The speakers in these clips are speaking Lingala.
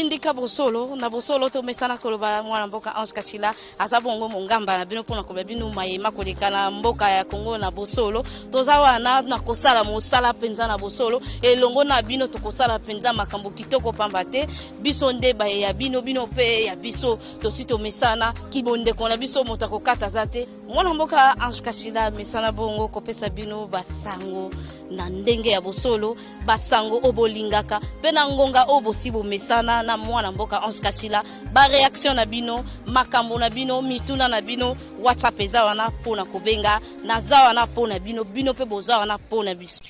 tindika bosolo na bosolo to mesana koloba mwana mboka Ange Kachila azabongo mongamba na bino pona koloba bino mayema kolekana mboka ya Kongo na bosolo tozawa na kosala mosala penza na bosolo elongo na bino tokosala penza makambo kitoko pambate biso ndeba ya bino pe ya biso tosito mesana kibonde kona biso motako kata zate mwana mboka Ange Kachila mesana bongo kopesa bino basango na ndenge ya bosolo basango obolingaka pe na ngonga obosibo mesana na mwana mboka Ange Kachila ba reaction na bino makambo na bino mituna na bino WhatsApp ezawa na pona kobenga na zawa na pona bino pe bozawa na pona biso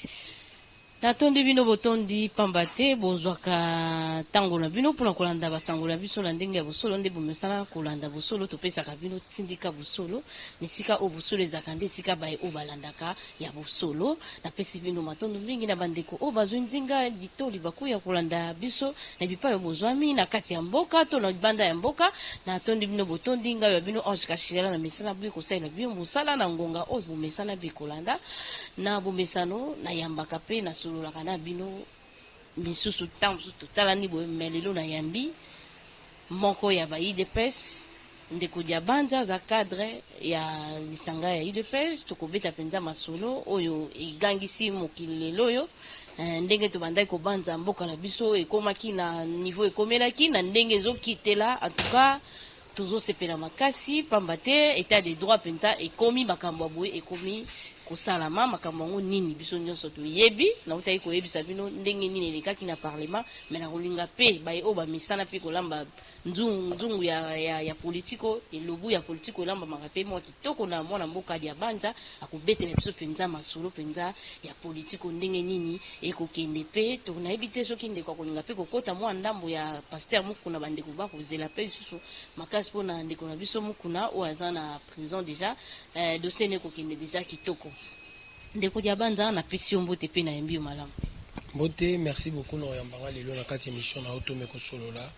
Natondi bino botondi pambate bozwaka tango na bino pona kolanda basango na biso na ndenge ya bosolo nde bomesana kolanda bosolo topesaka bino tindika bosolo nisika o bosolo ezakande sika bae o balandaka ya bosolo na pesi bino matondo mingi na bandeko o bazwi nzinga litoli bakuya kolanda biso na bipayo bozwami na kati ya mboka to na banda ya mboka na tondi bino botondi nga ya bino Ange Kachila na mesana bino kosala bino mosala na ngonga o bomesana bikolanda na bomesano na yambaka pe na la kana bino misusu tamsu totala ni bo melelo na yambi moko ya ba IDPS ndeko dia banza za cadre ya lisanga ya IDPS tokobeta penza masolo oyo igangisi mokilelo yo ndenge to bandai ko banza mboka na biso ekomaki na niveau ekomelaki na ndenge ezokitela en tout cas tozo sepela makasi pambate état de droit penza ekomi makambo boye ekomi kosalama makambo ngo nini biso nyonso to yebi na utai ko yebisa bino ndenge nini elekaki na parlement mais na kolinga pe baye o ba misana pe kolamba nzungu ya politiko elobu ya politiko lamba makape mo kitoko na mwana mboka dia banza akubetela biso penza masolo penza ya politiko ndenge nini ekokende pe to na ebite soki ndeko kolinga pe kokota mwa ndambo ya pasteur mukuna bandeko ba kozela pe susu makasi pona ndeko na biso mukuna o azana prison déjà dossier ne kokende déjà kitoko ndeko dia banza na pesio mbote pe na yembio malamu mbote merci beaucoup no yambanga lelo na kati émission na auto meko solo là.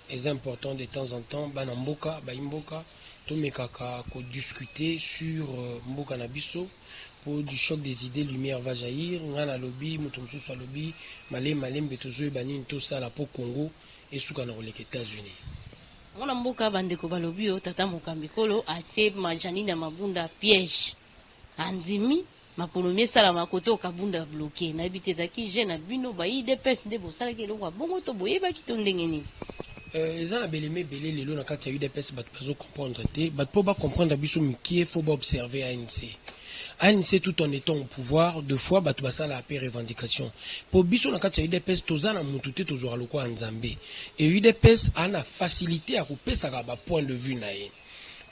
C'est important de temps en temps banamboka baimboka tomekaka ko discuter sur mboka na biso pour du choc des idées lumière va jaillir ngana lobby mutumsu so lobby malembe tozo banini to sala po Congo et suka na les États-Unis mwana mboka bandeko balobi o tata mokambikolo atie majani na mabunda piège andimi maponomie sala makoto kabunda bloqué na bitezaki je na bino ba IDPS nde bosala ke lokwa bongo to boyeba kitondenge nini ils ont la belle belé les lois quand il y a eu des personnes qui comprendre te bat pour pas comprendre biso qui faut pas observer ANC tout en étant au pouvoir deux fois bat basa la paix revendication pour biso na quand il y a eu des personnes tozana mutute tozora loko nzambe et eu des personnes a la facilité à couper ça ba point de vue naé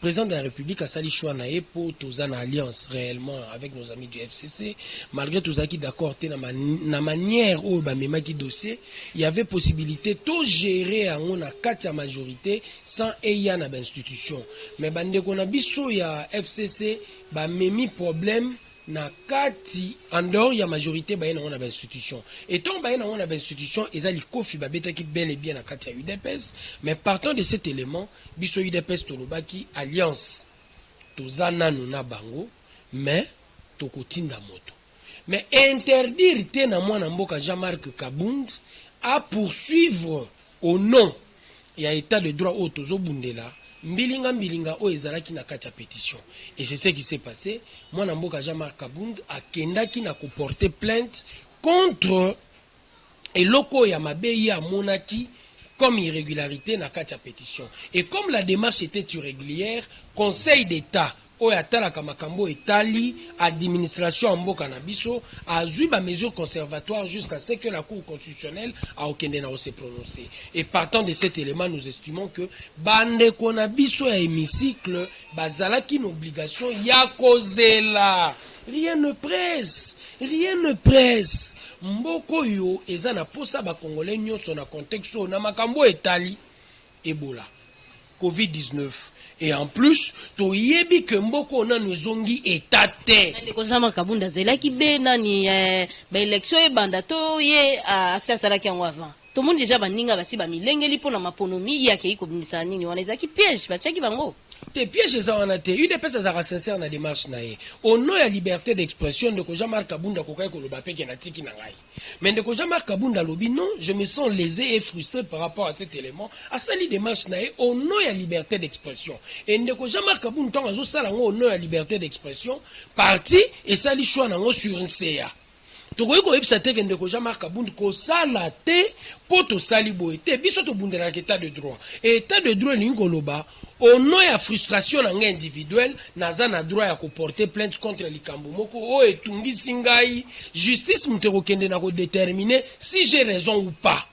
président de la République a sali choix naé pour tozana alliance réellement avec nos amis du FCC malgré tout ça qui d'accord na manière où ba mema qui dossier il y avait possibilité tout gérer en a quatre majorité sans eya na institution mais bande ko na biso ya FCC ba memi problème na kati en dehors ya majorité ba na institution et tant ba na institution ezali kofi ba betaki bel et bien na kati ya UDPS mais partant de cet élément biso UDPS tolobaki alliance tozana na bango mais tokotinda moto mais interdire te na mwana mboka Jean-Marc Kabund à poursuivre au nom ya état de droit au tozobundela mbilinga o ezalaki na kati ya pétition et c'est ce qui s'est passé mwana mboka Jean-Marc Kabund akendaki na ko porter plainte contre eloko ya mabeyi ya monaki comme irrégularité na kati ya pétition et comme la démarche était irrégulière conseil d'état oyatalaka makambo etali administration mboka na biso azui ba mesures conservatoires jusqu'à ce que la cour constitutionnelle a okende na se prononcer et partant de cet élément nous estimons que bande kona biso ya hémicycle bazalaki une obligation ya kozela rien ne presse mboko yo eza na posa ba congolais nyonso na contexte na makambo etali Ebola COVID-19 et en plus to yebi ke mboko na nozongi etate ndeko Jean Kabunda zelaki be nani ba élection e banda to ye asasala ki yango avant to monde déjà baninga basi ba milengeli pona maponomi yake iko bimisa nini wana ezaki piège bachaki bango te piège eza wana te UDPS azalaka sincère na démarche na ye au nom ya liberté d'expression ndeko Jean-Marc Kabunda kokai koloba peke na tiki na ngai mais ndeko Jean-Marc Kabunda lobi non je me sens lésé et frustré par rapport à cet élément asali démarche na ye au nom ya liberté d'expression et ndeko Jean-Marc Kabunda ntango azosala yango au nom ya liberté d'expression parti esali choix nango sur un CA tokoki koyebisa te ke ndeko Jean-Marc Kabunda kosala te mpo tosali boye te biso tobundelaka état de droit et état de droit elingi koloba au nom ya frustration na ngai individuelle naza na droit ya koporter plainte contre likambo moko oyo etungisi ngai justice moto ekokende na kodéterminer si j'ai raison ou pas.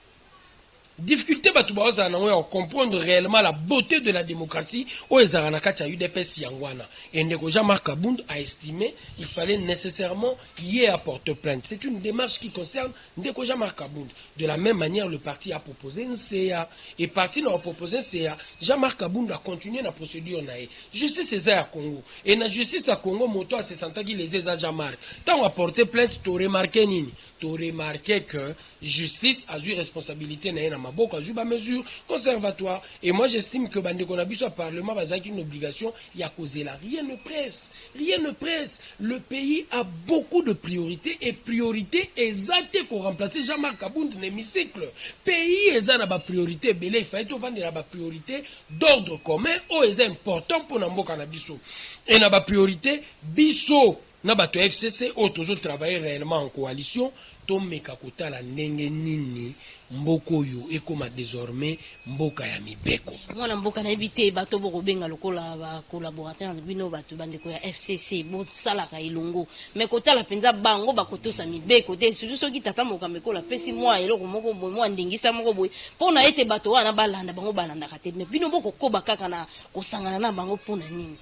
Difficulté bato baozala nango ya comprendre réellement la beauté de la démocratie oyo ezalaka na kati ya UDPS yango wana et ndeko Jean-Marc Kabunda a estimé il fallait nécessairement y apporter plainte. C'est une démarche qui concerne ndeko Jean-Marc Kabunda. De la même manière le parti a proposé un CA et parti n'a proposé un CA. Jean-Marc Kabunda a continué la procédure na justice eza ya Congo et na justice ya Congo moto a se sentaki les eza Jean-Marc tant a porté plainte to remarqué nini to remarqué que justice a eu responsabilité na maboko a eu ba mesure conservatoire et moi j'estime que bandeko na biso parlement bazaki une obligation ya kozela rien ne presse le pays a beaucoup de priorités et priorité exacte qu'on remplacer Jean-Marc Kabunda dans l'hémicycle pays eza na ba priorité belé il fallait to vendre la ba priorité d'ordre commun o est important pour na mboka na biso et na ba priorité biso na bato FCC o toujours travailler réellement en coalition tomeka kotala ndenge nini mboko oyo ekoma désormais mboka ya mibeko mwana mboka na ebite bato boko benga lokola ba collaborateur bino bato bandeko ya FCC bo salaka ilongo mais kotala penza bango bakotosa mibeko te surtout soki tata moka mekola pesi mwa eloko moko boy mwa ndingisa moko boy pona ete bato wana balanda bango balandaka te mais bino boko koba kaka na kosangana na bango pona nini.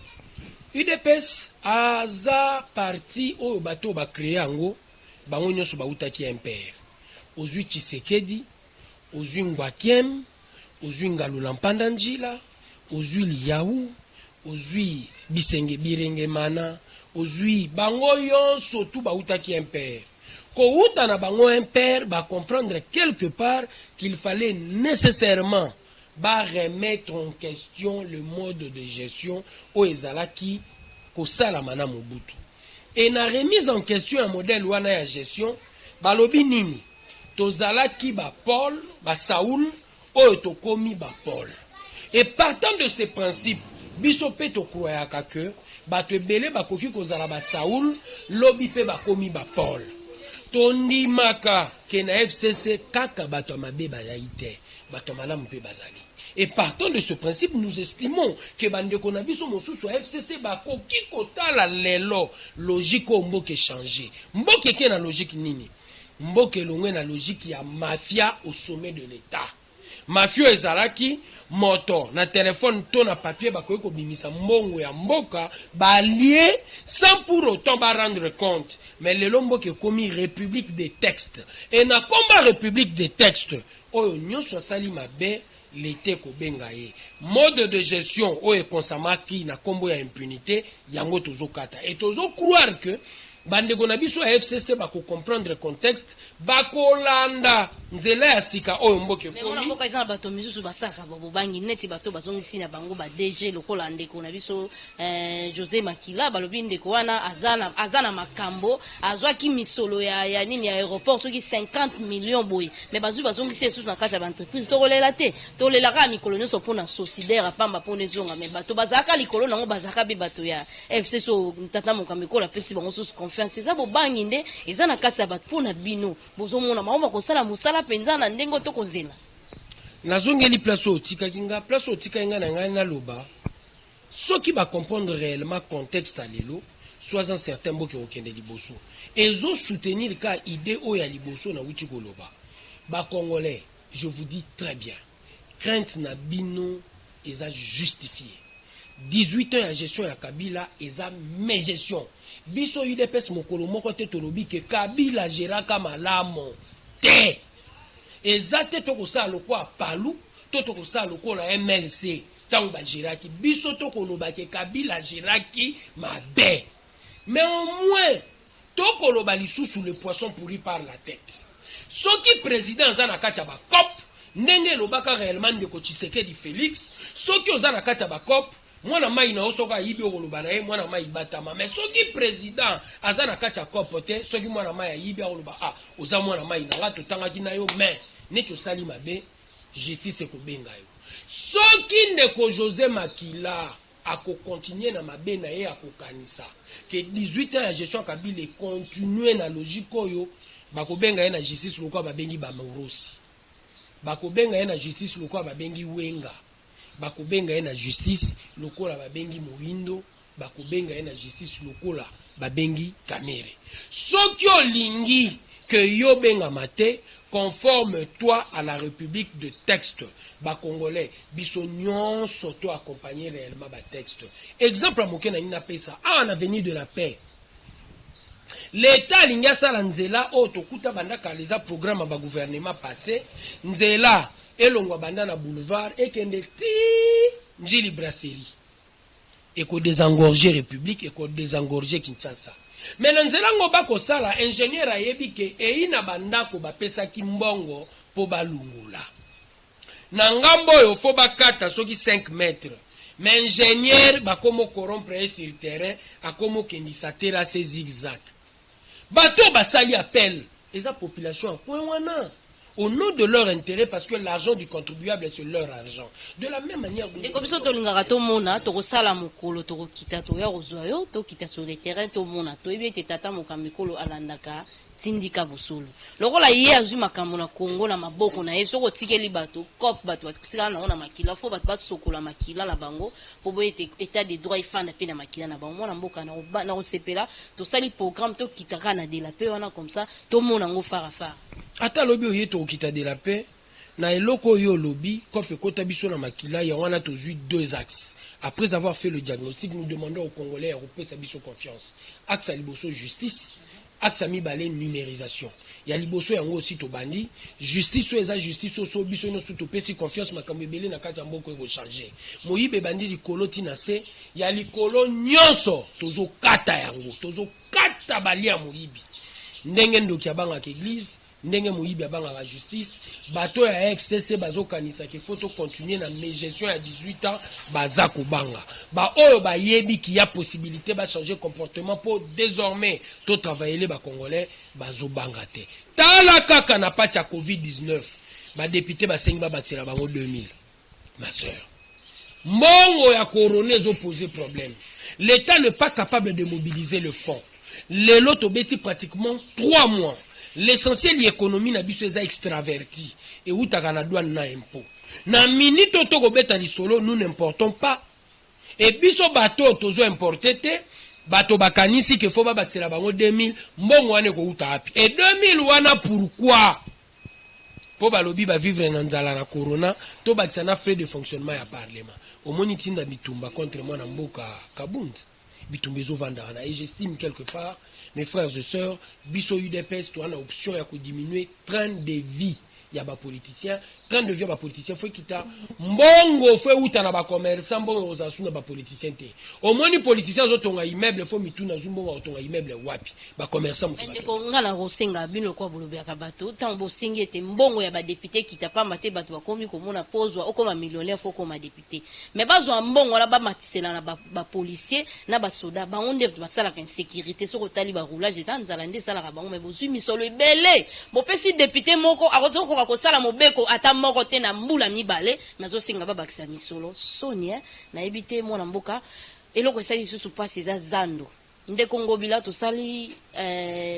UDPS aza parti oyo bato ba créer yango bango nyonso bautaki impère ozwi Tshisekedi ozwi Ngwakiem ozwi Ngalula Mpanda Njila ozwi Liyaou ozwi Bisenge Birenge Mana ozwi bango yonso tu bautaki impère kouta na bango impère ba comprendre quelque part qu'il fallait nécessairement ba remettre en question le mode de gestion o ezalaki kosala mana Mobutu et na remise en question un modèle wana ya gestion balobi nini tozalaki ba Paul ba Saoul oyo tokomi ba Paul et partant de ces principes biso pe to croyaka que bato ebele bakoki kozala ba Saoul lobi pe bakomi ba Paul tondimaka ke na FCC kaka bato mabe bazali te bato malamu pe bazali. Et partant de ce principe, nous estimons que bandeko na biso mosusu à FCC bakoki kotala lelo logique o mboke changer. Mboke ke na logique nini? Mboke longwe na logique ya mafia au sommet de l'État. Mafia ezalaki moto na téléphone to na papier bakoki kobimisa mbongo ya mboka ba lié sans pour autant ba rendre compte. Mais lelo mboke komi république des textes. Et na komba république des textes oyo nyonso sali mabe l'été ko bengaye mode de gestion o e konsamaki na kombo ya impunité yango tozokata et tozo croire que bandeko na biso ya FCC bako comprendre contexte bakolanda nzela ya sika oyo mboke komi mais mboka izana bato misusu basaka bobangi neti bato bazongisi na bango ba DG lokola ndeko na biso José Makila balobi ndeko wana azana makambo azwaki misolo ya nini ya aéroport soki 50 millions boy mais bazu bazongisi esusu na kati ya entreprise tokolela te tolelaka mikolo nyonso mpona sociétaire pamba mpona ezonga mais bato bazaka likolo nango bazaka be bato ya FCC so tata mokamikola pesi bango sosu confiance eza bobangi nde eza na kati ya bato mpona bino bozomona maomba kosala mosala penza na ndengo to kozela nazongeli place otika kinga place otika inga na ngai na loba soki ba comprendre réellement contexte à lelo sois en certain mboke okende liboso ezo soutenir ka idée oya liboso na wuti koloba ba congolais je vous dis très bien crainte na bino eza justifié 18 ans ya gestion ya Kabila eza mes gestion biso UDPS mokolo moko te tolobi ke Kabila geraka malamo te ezate to kosala lokwa palu to kosala lokola MLC tango ba geraki biso to koloba ke Kabila geraki mabe mais au moins to koloba lisusu le poisson pourri par la tête soki président za na kati ya ba COP ndenge lobaka réellement ndeko Tshisekedi Félix soki oza na kati ya ba COP mwana mai na osoka yibi okoloba na ye mwana mai batama mais soki président aza na kati ya kopo te soki mwana mai ayibi akoloba ah oza mwana mai na nga totangaki na yo mais neti osali mabe justice ekobenga yo soki ndeko José Makila akokontinue na mabe na ye akokanisa ke 18 ans ya gestion Kabila continue na logique oyo bakobenga ye na justice lokwa babengi bamaurosi bakobenga ye na justice lokwa babengi wenga bakobenga ye na justice lokola babengi moindo bakobenga ye na justice lokola babengi kamere soki olingi ke yo benga mate conforme-toi à la République de texte. Congolais, biso nyonso to accompagner réellement ba texte. Exemple à moké na nina pesa. Ah, en avenue de la paix. L'État linga sala nzela o tokuta bandaka les programme ba gouvernement passé. Nzela elongwa banda na boulevard et kende ti njili brasserie. Et ko désengorger République et ko désengorger Kinshasa. Mais nzela ngoba ko sala ingénieur ayebi ke eina bandako bapesaki mbongo po balungula. Na ngambo yo fo bakata soki 5 mètres. Mais ingénieur bakomo corrompre sur terrain akomo kendisa tera se zigzag. Bato basali appel eza population point wana au nom de leur intérêt parce que l'argent du contribuable c'est leur argent. De la même manière et comme ça to lingaka to mona to sala mokolo to kita to ya rozwayo to kita sur le terrain to mona to ebete tata mokamikolo alandaka tindika bosolo lokola ye azwi makambo na Congo na maboko na yeso ko tikeli bato cop bato batikala na makila fo bato basokola makila la bango po boyete état de droit ifanda pe na makila na bango na mboka na osepela to sali programme to kitaka na de la paix wana comme ça to mona ngo fara fara ata lobi oye to kita de la paix na eloko yo lobi cop ekota biso na makila ya wana to zui deux axes. Après avoir fait le diagnostic, nous demandons aux Congolais à repasser sa confiance. Axe à liboso justice, axe à mibale numérisation. Il y a liboso yango aussi to bandi, justice ou justice so biso no sous to pesi confiance makambo ebele na kati ya mboko ego changer. Moyibe bandi likolo tina se, ya likolo nyonso tozo kata yango, tozo kata balia moyibi. Ndenge ndoki abanga ke église, ndenge moyibi abanga la justice, bato ya FCC bazo kanisa ke faut continuer na gestion à 18 ans baza kobanga. Ba oyo ba yebi ki ya possibilité ba changer comportement pour désormais to travailler ba congolais bazo banga te. Tala kaka na pasi ya COVID-19, ba député ba sengi ba batira bango 2000. Ma sœur. Mongo ya corona zo poser problème. L'État n'est pas capable de mobiliser le fonds. Les lots obeti pratiquement 3 mois. L'essentiel l'économie na biso eza extraverti et outaka na douane na impôt. Na minute to kobeta lisolo nous n'importons pas. Et biso bateau tozo importé te bato bakanisi ke fo ba batela bango 2000 mbongo wane ko uta api. Et 2000 wana pourquoi? Po balobi ba vivre na nzala na corona to bakisa na frais de fonctionnement ya parlement. Omoni tinda bitumba contre moi na mboka Kabund. Bitumba zo vanda na et j'estime quelque part mes frères et sœurs, biso UDPS, tu as une option à diminuer train de vie. Il y a des politiciens, train de vie, il y a des politiciens, il faut qu'il y ait mbongo, il faut qu'il y ait des commerçants, mbongo, il faut des politiciens. Au moins, les politiciens, ils ont un immeuble, il faut qu'ils aient un immeuble, wapi, des commerçants. Mais quand on a la rosenga, bino kwa bolobi akabato, tant bosengi était mbongo ya ba député qui t'a pas maté bato ba komi comme on a posé ou comme un millionnaire faut comme un député. Mais bazo mbongo la ba matisela na ba policier, na ba soda, ba onde ba sala ka insécurité sur le tali ba roulage za nzalande sala ka bango mais bozu misolo ebele. Bo pesi député moko akoto ko sala mobeko ata moko te na mbula mibale mazo singa ba bakisa misolo Sonia na ebité mwana mboka eloko esali susu pasi za zando nde Kongo bila to sali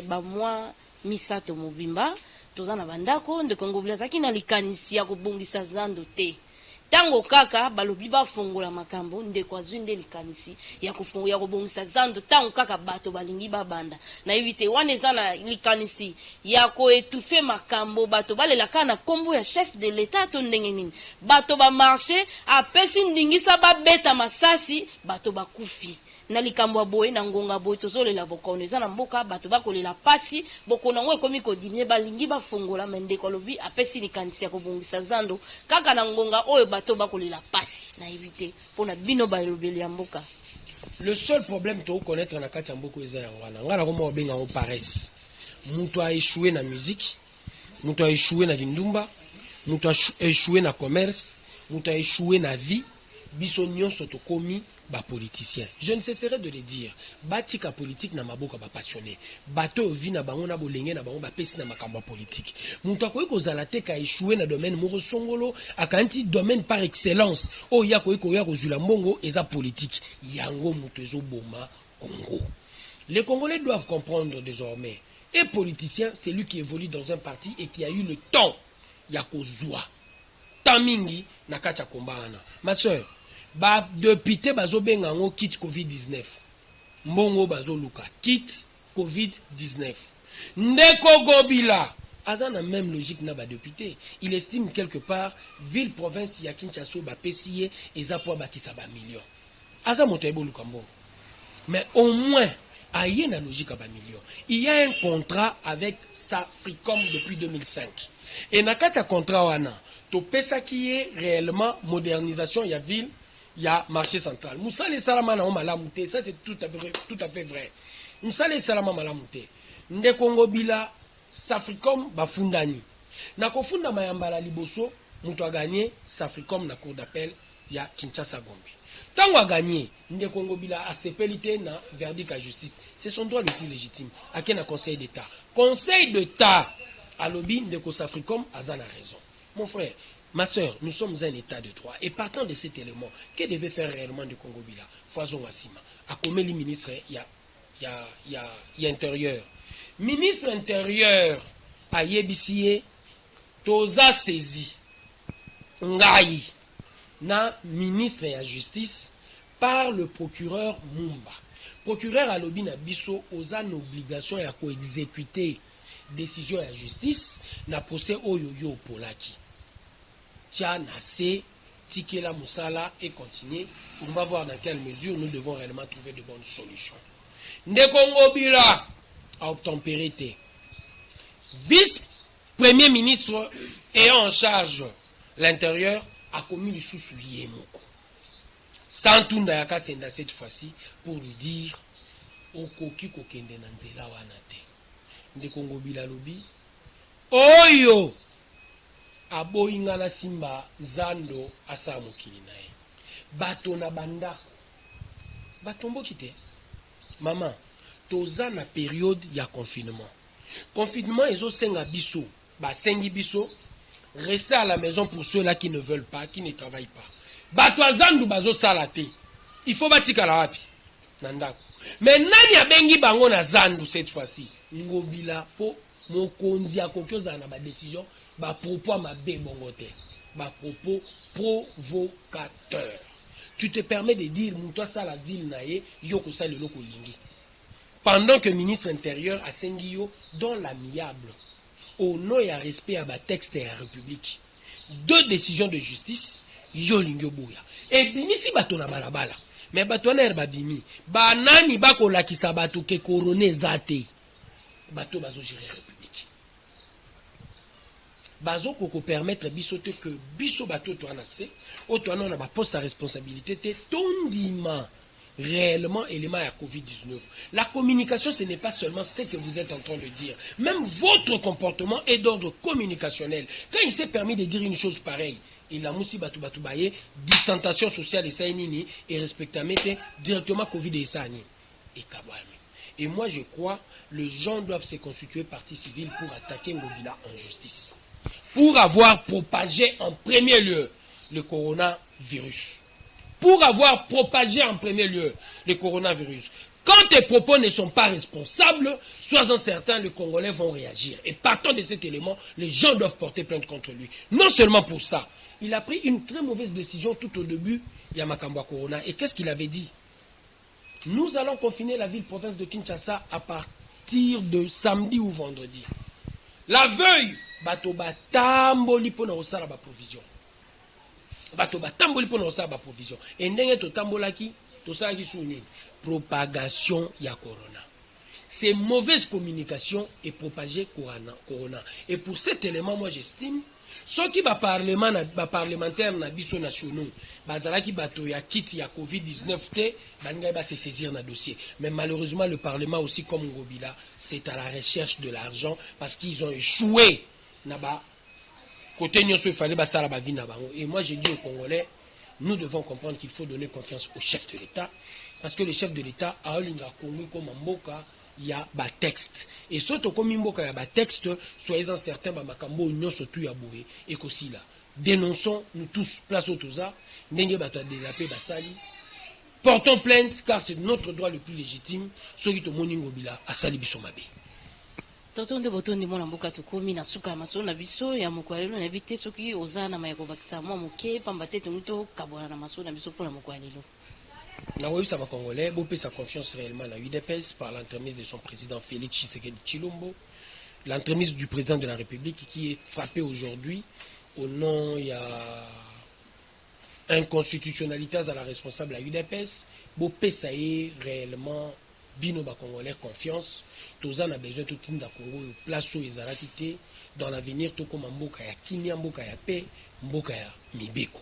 ba mwa misato mobimba toza na bandako nde Kongo bila zaki na likanisi ya kobongisa zando te tango kaka balobi ba fongola makambo nde kwa zwinde likanisi ya kufungu ya kobongisa zando tango kaka bato balingi babanda na evite wane zana likanisi ya ko étouffer makambo bato balela kana kombo ya chef de l'état to ndenge nini bato ba marché apesi ndingisa ba beta masasi bato bakufi na likambo boye na ngonga boye tozolela bokono eza na mboka bato bakolela pasi bokona ngo ekomi kodimie balingi bafongola mende kolobi apesi likanisi ya kobongisa zando kaka na ngonga oyo bato bakolela pasi na éviter pona bino balobeli ya mboka. Le seul problème to connaître na kati ya mboko eza yango wana ngala ko mo benga o paresse. Mutu a échoué na musique, mutu a échoué na lindumba, mutu a échoué na commerce, mutu a échoué na vie. bisognon sotokomi ba politicien. Je ne cesserai de le dire. Batika politique na maboka ba passionné. Bato vi na bango na bolenge na bango ba pesi na makamba politique. Mutu akoyi kozala te ka échouer na domaine moko songolo akanti domaine par excellence. O ya koyi koya kozula mbongo eza politique. Yango mutu ezo boma Congo. Les Congolais doivent comprendre désormais. Et politicien, c'est lui qui évolue dans un parti et qui a eu le temps. Yakozua. Tamingi nakacha kombana. Ma soeur, ba député bazo bengango kit Covid-19. Mbongo bazo luka kit Covid-19. Ndeko Gobila. Aza na même logique na ba député. Il estime quelque part ville province ya Kinshasa ba pesiye ezapo ba kisa ba million. Aza moto ebo luka mbongo. Mais au moins aye na logique à ba million. Il y a un contrat avec Safricom depuis 2005. Et na kati ya contrat wana to pesa qui est réellement modernisation ya ville, ya marché central. Moussale salama na malamuté, ça c'est tout à fait vrai. Moussale salama malamuté. Nde Congo bila Safricom bafundani. Na kofunda mayambala liboso, muto a gagné Safricom na cour d'appel ya Kinshasa Gombe. Tango a gagné, Nde Congo bila a sepelité na verdict à justice. C'est son droit le plus légitime. A ken a conseil d'État. Conseil d'État à lobby de Safricom a raison. Mon frère, ma soeur, nous sommes un état de droit. Et partant de cet élément, que devait faire réellement de Congo Bila? Foison Wassima. A comme les ministres, il y a intérieur. Ministre intérieur, a Yebisie, Toza saisi. Ngai. Na ministre et la justice par le procureur Mumba. Procureur à lobby na biso oza n'obligation ya ko exécuter décision à la justice na procès oyoyo polaki. Tia na se tikela musala et continuer. On va voir dans quelle mesure nous devons réellement trouver de bonnes solutions. Ndekongo Bila a obtempérité. Vice-premier ministre ayant en charge l'intérieur a commis le sous-soulier moko. Santunda yaka senda cette fois-ci pour lui dire okoki kokende na nzela wana te. Ndekongo Bila lobi oyo aboyinga na simba zando asa mokili na ye. Bato na bandako batomboki te. Maman, toza na période ya confinement. Confinement ezosenga biso, basengi biso rester à la maison pour ceux-là qui ne veulent pas, qui ne travaillent pas. Bato azandu bazo salate. Il faut batika la wapi nandako. Mais nani abengi bango na zandu cette fois-ci? Ngobila po mokonzi akokyoza na ba décision ba propos mabe bongote. Ba propos provocateur. Tu te permets de dire muto sa la ville naye yoko sa lelo kolingi. Pendant que le ministre intérieur a sengi yo dans l'amiable au nom et à respect à ba texte et à la République. Deux décisions de justice yo lingyo boya. Et binisi bato na balabala. Mais bato na babimi. Ba nani bako lakisa bato ke korone zate. Bato bazo gérer la République. Bazo koko permettre biso te que biso bato to anase, o to anona ba poste à responsabilité te tondima réellement élément à Covid-19. La communication, ce n'est pas seulement ce que vous êtes en train de dire. Même votre comportement est d'ordre communicationnel. Quand il s'est permis de dire une chose pareille, il a moussi batu batu baye, distanciation sociale et saïnini, et respectamment directement Covid et saïnini. Et kabouami. Et moi, je crois, les gens doivent se constituer partie civile pour attaquer Ngobila en justice. Pour avoir propagé en premier lieu le coronavirus. Pour avoir propagé en premier lieu le coronavirus. Quand tes propos ne sont pas responsables, sois-en certain, les Congolais vont réagir. Et partant de cet élément, les gens doivent porter plainte contre lui. Non seulement pour ça, il a pris une très mauvaise décision tout au début, Yamakamba Corona. Et qu'est-ce qu'il avait dit? Nous allons confiner la ville-province de Kinshasa à partir de samedi ou vendredi. La veille, bato batamboli pona osala ba provision. Bato batamboli pona osala ba provision. Et ndenge to tambolaki, to salaki souni propagation ya corona. Ces mauvaises communications et propager corona. Et pour cet élément, moi j'estime ceux qui parlementaire na biso nationaux, bazalaki bato ya kit ya Covid-19 te, banga ba se saisir na dossier. Mais malheureusement le Parlement aussi comme Ngobila, c'est à la recherche de l'argent parce qu'ils ont échoué na ba côté nyonso il fallait ba sala ba vie na bango. Et moi j'ai dit aux Congolais, nous devons comprendre qu'il faut donner confiance au chef de l'État, parce que le chef de l'État a eu comme mboka, il y a un texte. Et surtout comme mboka, il y a un texte, soyez-en certains, makambo union surtout ya boé et qu'aussi là. Dénonçons nous tous, place au toza, n'ayez pas délapé basali. Portons plainte car c'est notre droit le plus légitime. Soki to moni ngobila asali biso mabe. Totonde botonde mona mboka tokomi na suka maso na biso ya mokwalelo na bité soki ozana mayako bakisa mwa moke pamba te tomito kabona na maso na biso pona mokwalelo. Na webisa ba Congolais bo sa confiance réellement na UDPS par l'entremise de son président Félix Tshisekedi Tshilombo, l'entremise du président de la République qui est frappé aujourd'hui au nom il y a inconstitutionnalité à la responsable à UDPS, bo ça réellement bino ba Congolais confiance. Tous en a besoin tout le Congo place où ils ont dans l'avenir tout comme mboka ya kimia mboka ya paix mboka ya mibeko.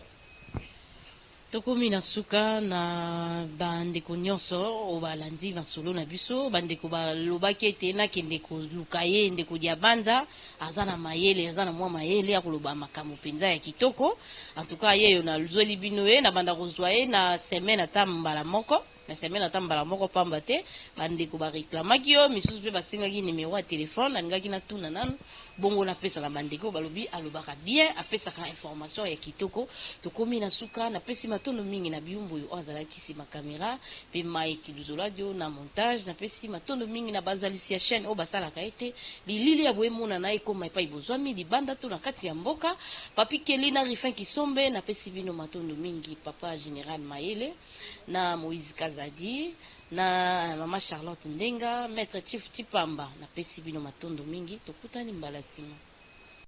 Tokomi na suka na bandeko nyonso o balandi basolo na biso bandeko balobaki ete na kende koluka ye ndeko dia banza azana mayele azana mwa mayele ya koloba makambo penza ya kitoko en tout cas yeyo na luzoli bino ye na banda kozwa ye na semaine atambala moko na semaine atambala moko pamba te bandeko ba réclamaki yo misusu pe basingaki numéro ya téléphone alingaki na tuna nanu bongo na pesa na bandeko balobi alobaka bien apesa ka information ya kitoko tokomi na suka na pesi matondo mingi na biumbu yo azalaki si ma caméra pe mai kiduzoladio na montage na pesi matondo mingi na bazalisi ya chaîne o basala ka ete bilili ya boemona na ekoma epai bozwami libanda to na kati ya mboka papi kelina rifin kisombe na pesi bino matondo mingi papa général Mayele na Moïse Kazadi na mama Charlotte Ndenga maître chief Tipamba na pesi bino matondo mingi tokutani mbala sima.